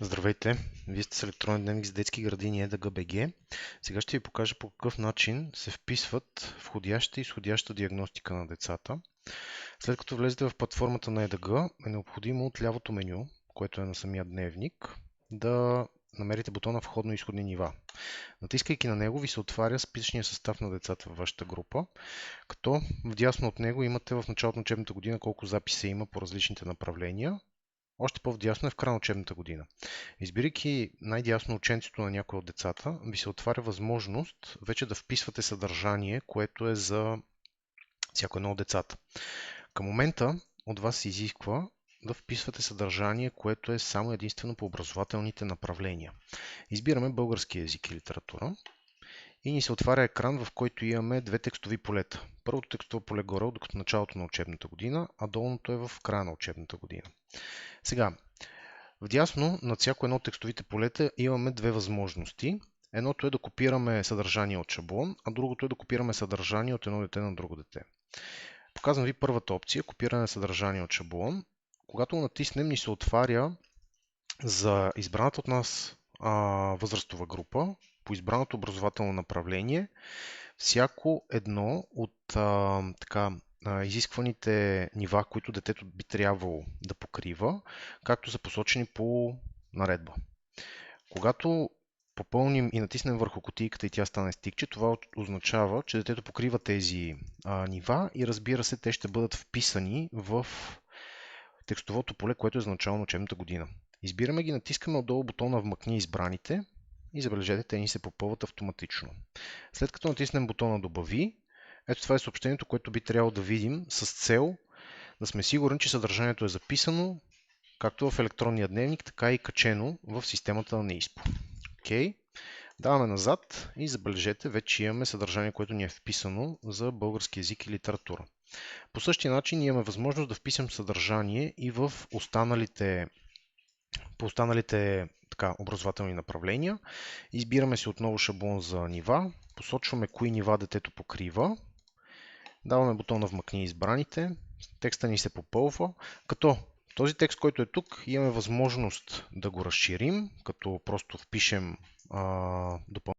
Здравейте! Вие сте с електронен дневник за детски градини ЕДГ.BG. Сега ще ви покажа по какъв начин се вписват входяща и изходяща диагностика на децата. След като влезете в платформата на ЕДГ, е необходимо от лявото меню, което е на самия дневник, да намерите бутона Входно и изходни нива. Натискайки на него ви се отваря списъчния състав на децата във вашата група, като вдясно от него имате в началото на учебната година колко записа има по различните направления. Още по-вдясно е в края на учебната година. Избирайки най-дясно ученцето на някой от децата, ви се отваря възможност вече да вписвате съдържание, което е за всяко едно от децата. Към момента от вас се изисква да вписвате съдържание, което е само единствено по образователните направления. Избираме български език и литература и ни се отваря екран, в който имаме две текстови полета. Първото текстово поле горе, докато началото на учебната година, а долното е в края на учебната година. Сега, вдясно над всяко едно от текстовите полета имаме две възможности. Едното е да копираме съдържание от шаблон, а другото е да копираме съдържание от едно дете на друго дете. Показвам ви първата опция, копиране на съдържание от шаблон. Когато натиснем, ни се отваря за избраната от нас възрастова група, по избраното образователно направление, всяко едно от изискваните нива, които детето би трябвало да покрива, както са посочени по наредба. Когато попълним и натиснем върху кутийката и тя стане стикче, това означава, че детето покрива тези нива и разбира се, те ще бъдат вписани в текстовото поле, което е за начало на учебната година. Избираме ги, натискаме отдолу бутона Вмъкни избраните и забележете, те ни се попълват автоматично. След като натиснем бутона Добави, ето това е съобщението, което би трябвало да видим с цел да сме сигурни, че съдържанието е записано както в електронния дневник, така и качено в системата на НИСПО. Okay. Даваме назад и забележете, вече имаме съдържание, което ни е вписано за български език и литература. По същия начин имаме възможност да впишем съдържание и в по останалите образователни направления. Избираме си отново шаблон за нива, посочваме кои нива детето покрива, даваме бутона Вмъкни избраните, текста ни се попълва, като този текст, който е тук, имаме възможност да го разширим, като просто впишем допълнително